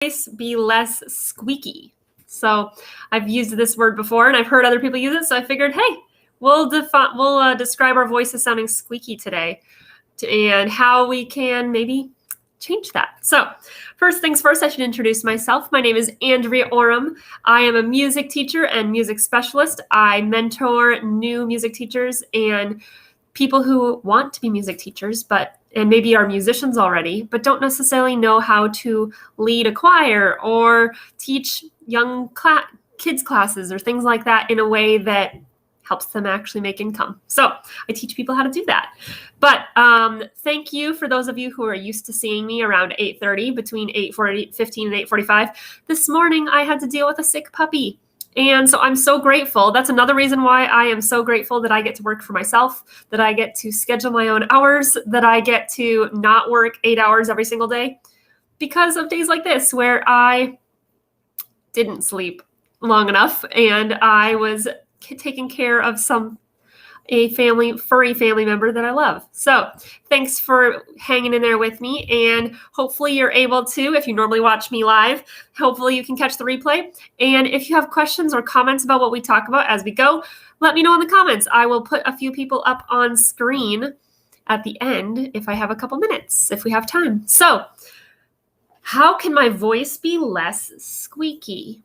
voice be less squeaky? So I've used this word before and I've heard other people use it. So I figured, hey, we'll describe our voice as sounding squeaky today and how we can maybe change that. So first things first, I should introduce myself. My name is Andrea Oram. I am a music teacher and music specialist. I mentor new music teachers and people who want to be music teachers, and maybe are musicians already, but don't necessarily know how to lead a choir or teach young kids classes or things like that in a way that helps them actually make income. So I teach people how to do that. But thank you for those of you who are used to seeing me around 8:30, between 8:15 and 8:45. This morning I had to deal with a sick puppy. And so I'm so grateful. That's another reason why I am so grateful that I get to work for myself, that I get to schedule my own hours, that I get to not work 8 hours every single day because of days like this where I didn't sleep long enough and I was taking care of a furry family member that I love. So thanks for hanging in there with me. And hopefully you're able to, if you normally watch me live, hopefully you can catch the replay. And if you have questions or comments about what we talk about as we go, let me know in the comments. I will put a few people up on screen at the end if I have a couple minutes, if we have time. So how can my voice be less squeaky?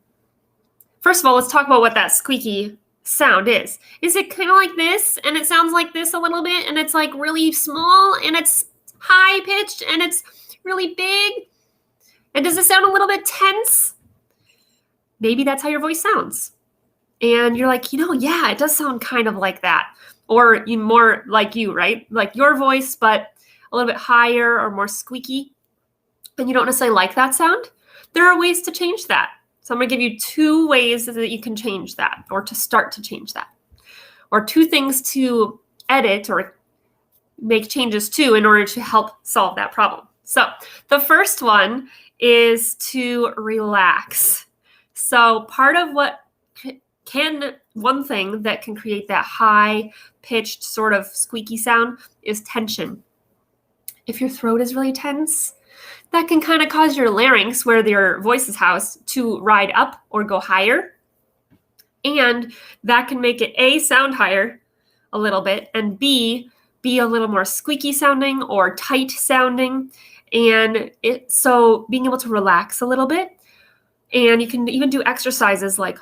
First of all, let's talk about what that squeaky sound is. Is it kind of like this and it sounds like this a little bit and it's like really small and it's high pitched and it's really big? And does it sound a little bit tense? Maybe that's how your voice sounds. And you're like, yeah, it does sound kind of like that. Or more like you, right? Like your voice, but a little bit higher or more squeaky. And you don't necessarily like that sound. There are ways to change that. So I'm going to give you 2 ways that you can change that or to start to change that, or 2 things to edit or make changes to in order to help solve that problem. So the first one is to relax. So part of one thing that can create that high pitched sort of squeaky sound is tension. If your throat is really tense, that can kind of cause your larynx, where your voice is housed, to ride up or go higher. And that can make it A, sound higher a little bit, and B, be a little more squeaky sounding or tight sounding. And so being able to relax a little bit, and you can even do exercises like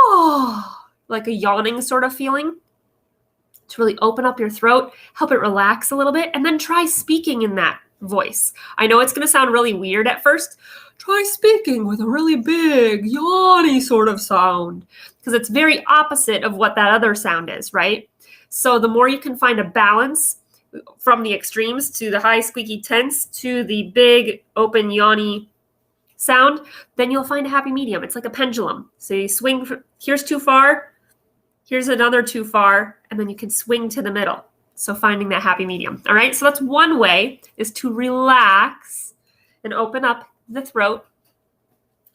a yawning sort of feeling to really open up your throat, help it relax a little bit, and then try speaking in that voice. I know it's going to sound really weird at first. Try speaking with a really big, yawny sort of sound, because it's very opposite of what that other sound is, right? So the more you can find a balance from the extremes to the high, squeaky, tense to the big, open, yawny sound, then you'll find a happy medium. It's like a pendulum. So you swing, here's too far, here's another too far, and then you can swing to the middle. So finding that happy medium. All right. So that's one way, is to relax and open up the throat.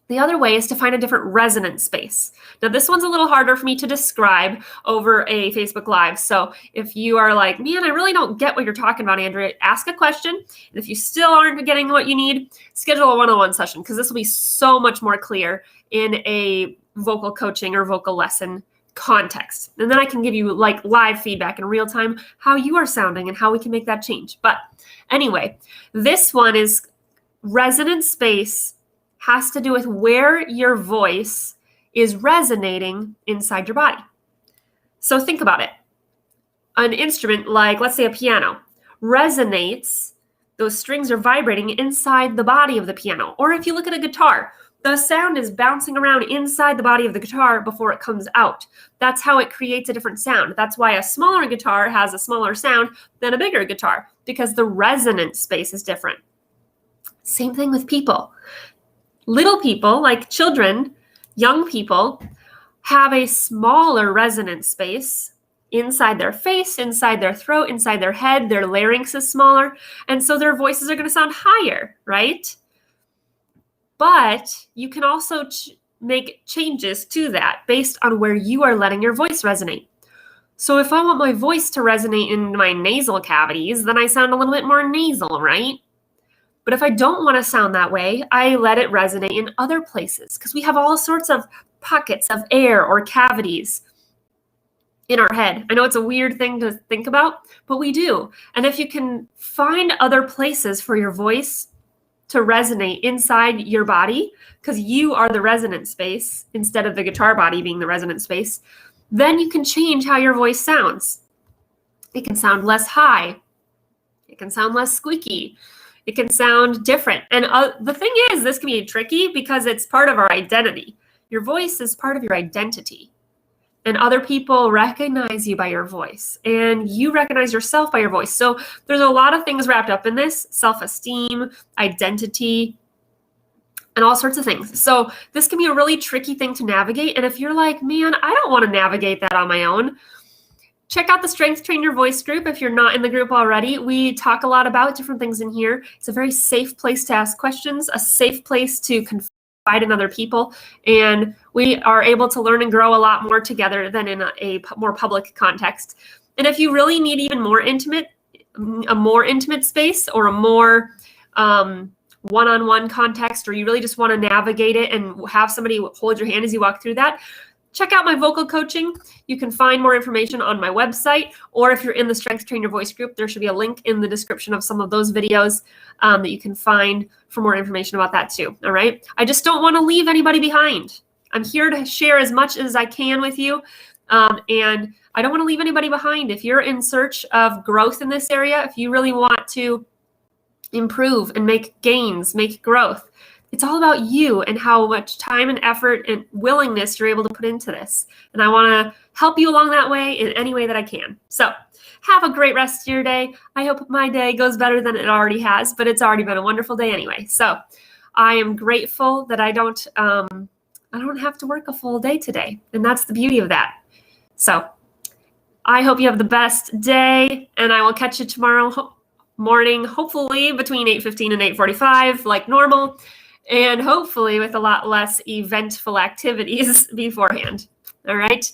The other way is to find a different resonance space. Now, this one's a little harder for me to describe over a Facebook Live. So if you are like, man, I really don't get what you're talking about, Andrea, ask a question. And if you still aren't getting what you need, schedule a one-on-one session, because this will be so much more clear in a vocal coaching or vocal lesson context. And then I can give you like live feedback in real time, how you are sounding and how we can make that change. But anyway, this one is resonance space, has to do with where your voice is resonating inside your body. So think about it. An instrument like, let's say, a piano resonates, those strings are vibrating inside the body of the piano. Or if you look at a guitar, the sound is bouncing around inside the body of the guitar before it comes out. That's how it creates a different sound. That's why a smaller guitar has a smaller sound than a bigger guitar, because the resonance space is different. Same thing with people. Little people, like children, young people, have a smaller resonance space inside their face, inside their throat, inside their head. Their larynx is smaller, and so their voices are going to sound higher, right? But you can also make changes to that based on where you are letting your voice resonate. So if I want my voice to resonate in my nasal cavities, then I sound a little bit more nasal, right? But if I don't want to sound that way, I let it resonate in other places because we have all sorts of pockets of air or cavities in our head. I know it's a weird thing to think about, but we do. And if you can find other places for your voice to resonate inside your body, because you are the resonant space instead of the guitar body being the resonant space, then you can change how your voice sounds. It can sound less high. It can sound less squeaky. It can sound different. And the thing is, this can be tricky because it's part of our identity. Your voice is part of your identity. And other people recognize you by your voice. And you recognize yourself by your voice. So there's a lot of things wrapped up in this: self-esteem, identity, and all sorts of things. So this can be a really tricky thing to navigate. And if you're like, man, I don't want to navigate that on my own, check out the Strength Train Your Voice group. If you're not in the group already, we talk a lot about different things in here. It's a very safe place to ask questions, a safe place to confide in other people, and we are able to learn and grow a lot more together than in a more public context. And if you really need even a more intimate space, or a more one-on-one context, or you really just want to navigate it and have somebody hold your hand as you walk through that, check out my vocal coaching. You can find more information on my website, or if you're in the Strength Train Your Voice group, there should be a link in the description of some of those videos that you can find for more information about that too. All right. I just don't want to leave anybody behind. I'm here to share as much as I can with you. And I don't want to leave anybody behind. If you're in search of growth in this area, if you really want to improve and make gains, make growth, it's all about you and how much time and effort and willingness you're able to put into this. And I want to help you along that way in any way that I can. So have a great rest of your day. I hope my day goes better than it already has, but it's already been a wonderful day anyway. So I am grateful that I don't have to work a full day today. And that's the beauty of that. So I hope you have the best day, and I will catch you tomorrow morning, hopefully between 8:15 and 8:45 like normal. And hopefully with a lot less eventful activities beforehand. All right.